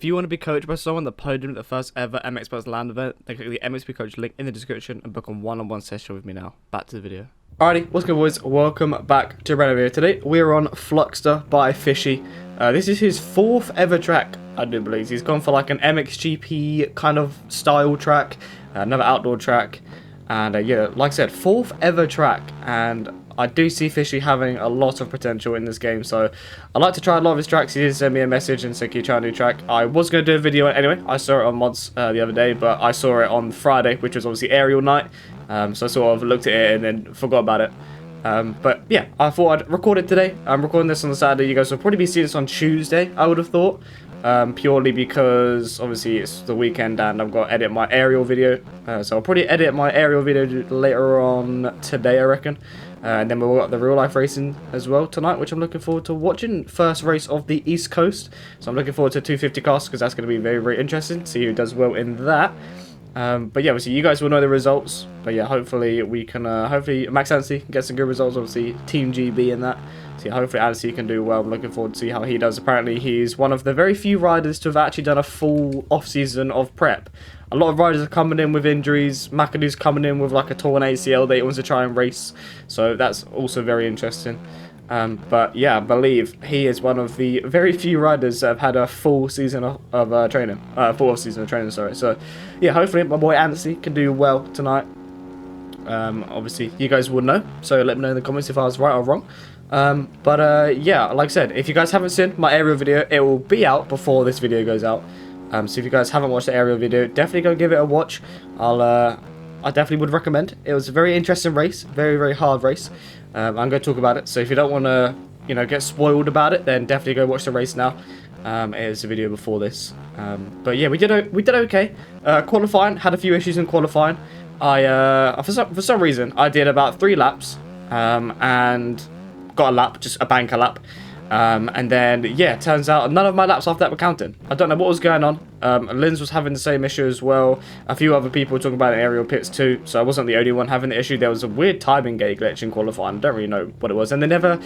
If you want to be coached by someone that podiumed at the first ever MXPerts LAN event, then click the MXP Coach link in the description and book a one-on-one session with me now. Back to the video. Alrighty, what's good boys? Welcome back to a brand new video. Today we are on Fluxter by Fishy. This is his fourth ever track, I do believe. He's gone for like an MXGP kind of style track, another outdoor track, and yeah, like I said, fourth ever track, and I do see Fishy having a lot of potential in this game, so I like to try a lot of his tracks. He did send me a message and said, can you try a new track? I was going to do a video anyway. I saw it on mods the other day, but I saw it on Friday, which was obviously aerial night, so I sort of looked at it and then forgot about it. But yeah, I thought I'd record it today. I'm recording this on the Saturday. You guys will probably be seeing this on Tuesday, I would have thought, purely because obviously it's the weekend and I've got to edit my aerial video. So I'll probably edit my aerial video later on today, I reckon. And then we'll got the real life racing as well tonight, which I'm looking forward to watching. First race of the East Coast, so I'm looking forward to 250 cast because that's going to be very, very interesting. See who does well in that. But yeah, obviously you guys will know the results. But yeah, hopefully we can, hopefully Max Anstey can get some good results. Obviously Team GB in that. So yeah, hopefully Anstey can do well. I'm looking forward to see how he does. Apparently he's one of the very few riders to have actually done a full off season of prep. A lot of riders are coming in with injuries. McAdoo's coming in with like a torn ACL that he wants to try and race. So that's also very interesting. But yeah, I believe he is one of the very few riders that have had a full season of training. Full off season of training, sorry. So yeah, hopefully my boy Anstey can do well tonight. Obviously you guys would know. So let me know in the comments if I was right or wrong. Yeah, like I said, if you guys haven't seen my aerial video, it will be out before this video goes out. So if you guys haven't watched the aerial video, definitely go give it a watch. I definitely would recommend. It was a very interesting race, very, very hard race. I'm going to talk about it. So if you don't want to, you know, get spoiled about it, then definitely go watch the race now. It was a video before this. But yeah, we did okay. Qualifying, had a few issues in qualifying. For some reason, I did about 3 laps and got a lap, just a banker lap. And then, yeah, turns out none of my laps after that were counting. I don't know what was going on. Linz was having the same issue as well. A few other people were talking about aerial pits too, so I wasn't the only one having the issue. There was a weird timing gate glitch in qualifying. I don't really know what it was. And they never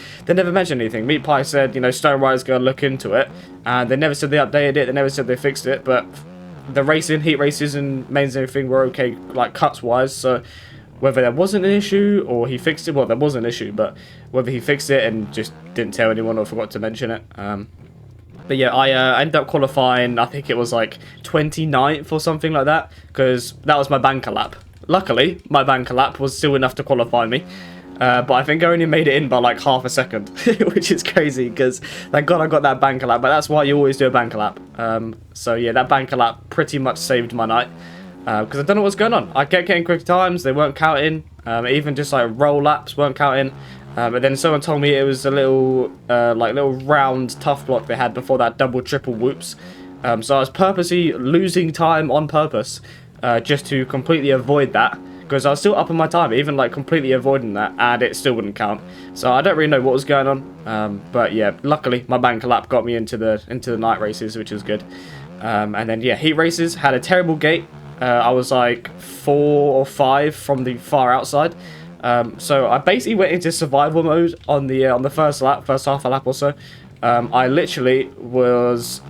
mentioned anything. Meat Pie said, you know, Stone Rider's going to look into it. And they never said they updated it. They never said they fixed it. But the racing, heat races and mains and everything were okay, like cuts-wise, so whether there wasn't an issue or he fixed it, well, there was an issue, but whether he fixed it and just didn't tell anyone or forgot to mention it. But yeah, I ended up qualifying, I think it was like 29th or something like that, because that was my banker lap. Luckily, my banker lap was still enough to qualify me. But I think I only made it in by like half a second, which is crazy because thank God I got that banker lap, but that's why you always do a banker lap. So yeah, that banker lap pretty much saved my night. Because I don't know what's going on. I kept getting quick times, they weren't counting. Even just like roll laps weren't counting. But then someone told me it was a little little round tough block they had before that double triple whoops. So I was purposely losing time on purpose just to completely avoid that. Because I was still up on my time, even like completely avoiding that, and it still wouldn't count. So I don't really know what was going on. But yeah, luckily my banker lap got me into the night races, which was good. And then yeah, heat races had a terrible gate. I was like 4 or 5 from the far outside. So I basically went into survival mode on the first lap, first half a lap or so. I literally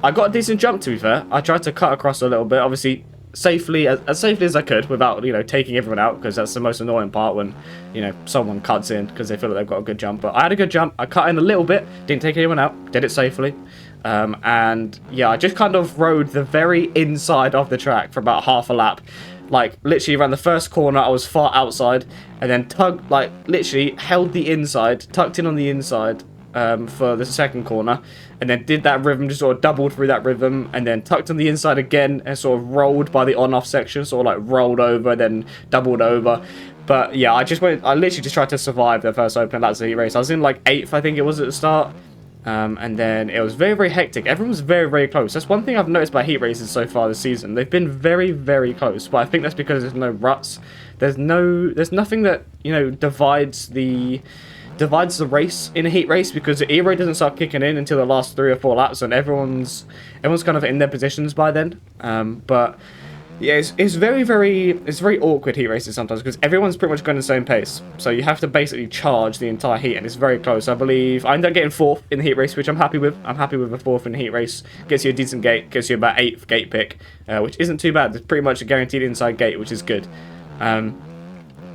I got a decent jump, to be fair. I tried to cut across a little bit, obviously safely, as safely as I could without, you know, taking everyone out, because that's the most annoying part when, you know, someone cuts in because they feel like they've got a good jump. But I had a good jump. I cut in a little bit, didn't take anyone out, did it safely. And yeah, I just kind of rode the very inside of the track for about half a lap. Like literally around the first corner I was far outside, and then literally held the inside, tucked in on the inside for the second corner, and then did that rhythm, just sort of doubled through that rhythm, and then tucked on the inside again and sort of rolled by the on-off section, sort of like rolled over, then doubled over. But yeah, I literally just tried to survive the first opening laps of the heat race. I was in like 8th, I think it was at the start. And then it was very, very hectic. Everyone was very, very close. That's one thing I've noticed about heat races so far this season. They've been very, very close. But I think that's because there's no ruts. There's nothing that, you know, divides the race in a heat race, because the E-ray doesn't start kicking in until the last 3 or 4 laps, and everyone's kind of in their positions by then. But Yeah, it's very awkward heat races sometimes because everyone's pretty much going the same pace. So you have to basically charge the entire heat, and it's very close. I believe I ended up getting 4th in the heat race, which I'm happy with. I'm happy with a 4th in the heat race. Gets you a decent gate, gets you about 8th gate pick, which isn't too bad. It's pretty much a guaranteed inside gate, which is good.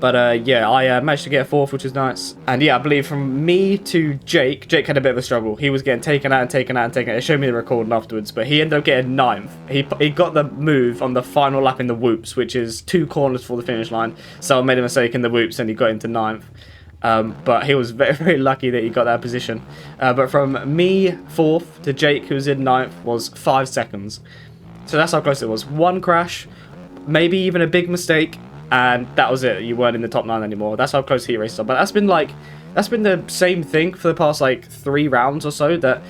Yeah, I managed to get a 4th, which is nice. And yeah, I believe from me to Jake had a bit of a struggle. He was getting taken out and taken out and taken out. It showed me the recording afterwards, but he ended up getting 9th. He got the move on the final lap in the whoops, which is 2 corners for the finish line. So I made a mistake in the whoops and he got into 9th. But he was very, very lucky that he got that position. But from me 4th to Jake, who was in 9th, was 5 seconds. So that's how close it was. One crash, maybe even a big mistake, and that was it. You weren't in the top 9 anymore. That's how close heat races are. But that's been the same thing for the past like 3 rounds or so. That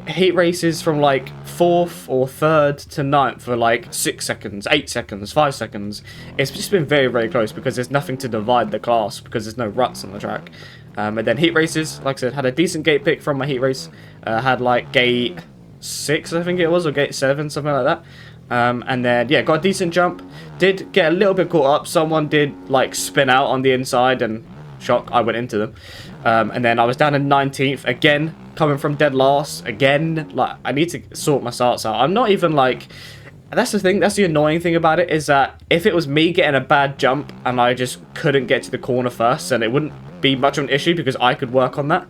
heat races from like 4th or 3rd to 9th for like 6 seconds, 8 seconds, 5 seconds. It's just been very, very close because there's nothing to divide the class because there's no ruts on the track. And then heat races, like I said, had a decent gate pick from my heat race. Had like gate 6, I think it was, or gate 7, something like that. And then, yeah, got a decent jump. Did get a little bit caught up. Someone did, like, spin out on the inside, and shock, I went into them. And then I was down in 19th, again, coming from dead last. Again, like, I need to sort my starts out. I'm not even, like... That's the thing, that's the annoying thing about it, is that if it was me getting a bad jump, and I just couldn't get to the corner first, then it wouldn't be much of an issue, because I could work on that.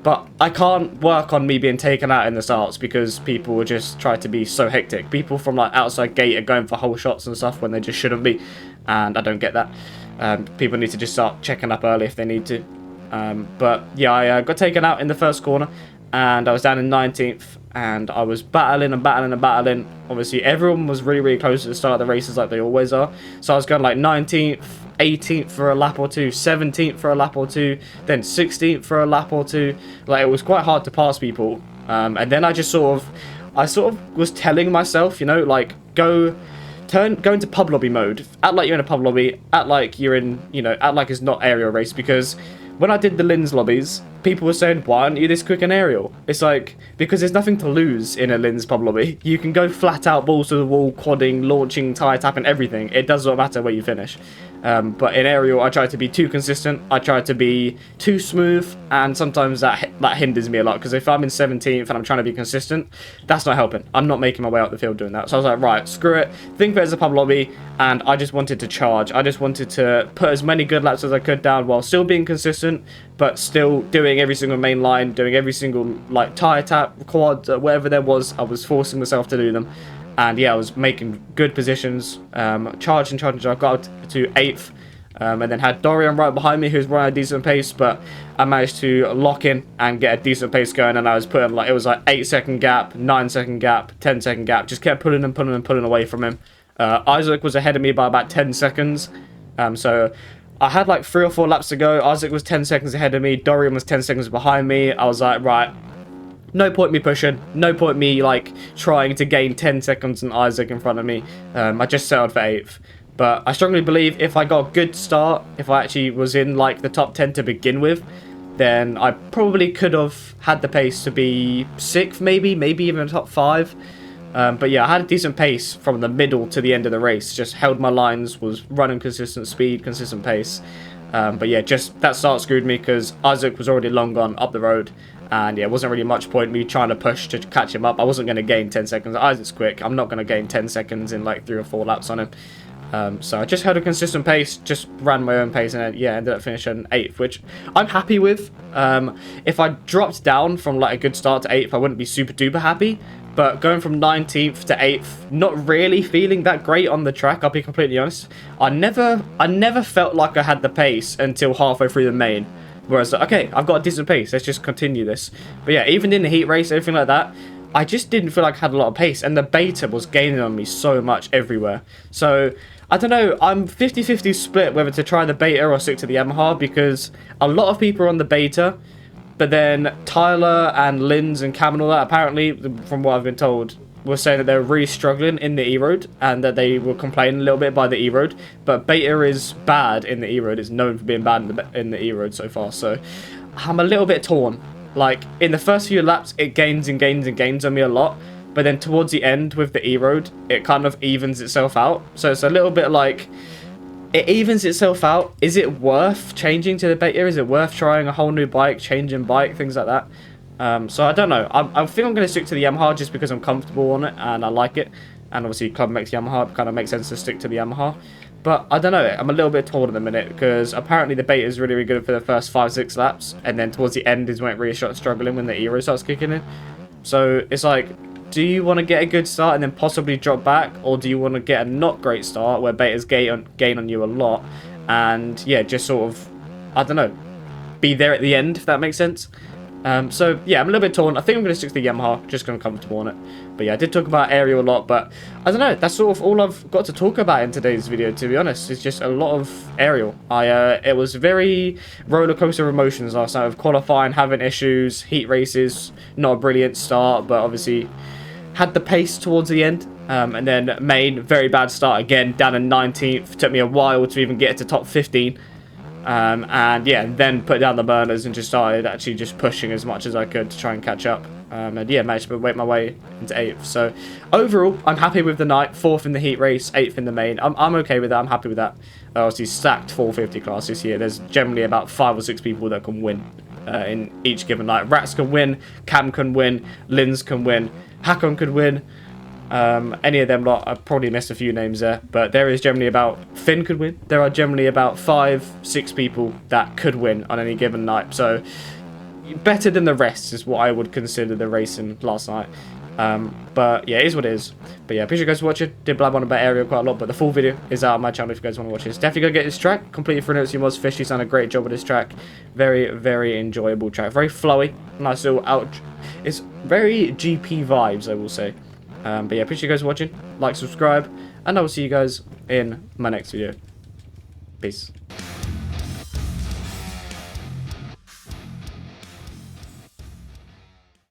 But I can't work on me being taken out in the starts because people will just try to be so hectic. People from like outside gate are going for whole shots and stuff when they just shouldn't be. And I don't get that. People need to just start checking up early if they need to. But yeah, I got taken out in the first corner and I was down in 19th. And I was battling and battling and battling. Obviously, everyone was really, really close at the start of the races like they always are. So I was going like 19th, 18th for a lap or two, 17th for a lap or two, then 16th for a lap or two. Like, it was quite hard to pass people. And then I sort of was telling myself, you know, like, go into pub lobby mode. Act like you're in a pub lobby. Act like you're in, you know, act like it's not aerial race. Because when I did the Linz lobbies, people were saying, why aren't you this quick in aerial? It's like, because there's nothing to lose in a Linz pub lobby. You can go flat out, balls to the wall, quadding, launching, tire tapping, everything. It does not matter where you finish. But in aerial, I try to be too consistent. I try to be too smooth, and sometimes that hinders me a lot. Because if I'm in 17th and I'm trying to be consistent, that's not helping. I'm not making my way out the field doing that. So I was like, right, screw it. Think of it as a pub lobby, and I just wanted to charge. I just wanted to put as many good laps as I could down while still being consistent, but still doing every single main line, doing every single like tire tap, quad, whatever there was. I was forcing myself to do them. And yeah, I was making good positions, charging, got up to 8th, and then had Dorian right behind me, who's running a decent pace, but I managed to lock in and get a decent pace going, and I was putting, like, it was like 8-second gap, 9-second gap, 10-second gap, just kept pulling away from him. Isaac was ahead of me by about 10 seconds, so I had like 3 or 4 laps to go. Isaac was 10 seconds ahead of me, Dorian was 10 seconds behind me. I was like, right, no point me pushing. No point me, like, trying to gain 10 seconds on Isaac in front of me. I just settled for 8th. But I strongly believe if I got a good start, if I actually was in, like, the top 10 to begin with, then I probably could have had the pace to be 6th, maybe even top 5. But yeah, I had a decent pace from the middle to the end of the race. Just held my lines, was running consistent speed, consistent pace. But yeah, just that start screwed me because Isaac was already long gone up the road. And yeah, it wasn't really much point me trying to push to catch him up. I wasn't going to gain 10 seconds. Isaac's quick. I'm not going to gain 10 seconds in like 3 or 4 laps on him. So I just held a consistent pace, just ran my own pace, and then, yeah, ended up finishing 8th, which I'm happy with. If I dropped down from like a good start to 8th, I wouldn't be super duper happy. But going from 19th to 8th, not really feeling that great on the track, I'll be completely honest. I never felt like I had the pace until halfway through the main. Whereas, okay, I've got a decent pace, let's just continue this. But yeah, even in the heat race, everything like that, I just didn't feel like I had a lot of pace. And the beta was gaining on me so much everywhere. So, I don't know, I'm 50-50 split whether to try the beta or stick to the Yamaha. Because a lot of people are on the beta. But then Tyler and Linz and Cam and all that, apparently, from what I've been told, were saying that they were really struggling in the E-Road and that they were complaining a little bit by the E-Road. But beta is bad in the E-Road. It's known for being bad in the E-Road so far. So I'm a little bit torn. Like, in the first few laps, it gains and gains and gains on me a lot. but then towards the end with the E-Road, it kind of evens itself out. So it's a little bit like, it evens itself out. Is it worth changing to the beta? Is it worth trying a whole new bike, changing bike, things like that? So I don't know. I think I'm going to stick to the Yamaha just because I'm comfortable on it and I like it. And obviously Club makes Yamaha, it kind of makes sense to stick to the Yamaha. But I don't know, I'm a little bit torn at the minute because apparently the beta is really, really good for the first 5-6 laps. And then towards the end is when it really starts struggling when the E-Road starts kicking in. So it's like, do you want to get a good start and then possibly drop back? Or do you want to get a not great start where betas gain on you a lot? And yeah, just sort of, I don't know, be there at the end, if that makes sense. So yeah, I'm a little bit torn. I think I'm going to stick to the Yamaha, just because I'm comfortable on it. But yeah, I did talk about aerial a lot, but I don't know, that's sort of all I've got to talk about in today's video, to be honest. It's just a lot of aerial. It was very roller coaster of emotions last night, with qualifying, having issues, heat races, not a brilliant start, but obviously had the pace towards the end. And then main, very bad start again, down in 19th. Took me a while to even get to top 15. And yeah, then put down the burners and just started actually just pushing as much as I could to try and catch up. And yeah, managed to make my way into 8th. So overall, I'm happy with the night. 4th in the heat race, 8th in the main. I'm okay with that. I'm happy with that. Obviously, stacked 450 class this year. There's generally about 5 or 6 people that can win in each given night. Rats can win, Cam can win, Linz can win, Hakon could win. Any of them lot, I've probably missed a few names there, but there is generally about, Finn could win. There are generally about 5-6 people that could win on any given night. So better than the rest is what I would consider the racing last night. But yeah, it is what it is. But yeah, appreciate you guys for watching. Did blab on about aerial quite a lot, but the full video is out on my channel if you guys want to watch this. Definitely go get this track. Completely free notes. Mods Fishy's done a great job with this track. Very, very enjoyable track. Very flowy. Nice little out. It's very GP vibes, I will say. But yeah, appreciate you guys watching. Like, subscribe, and I will see you guys in my next video. Peace.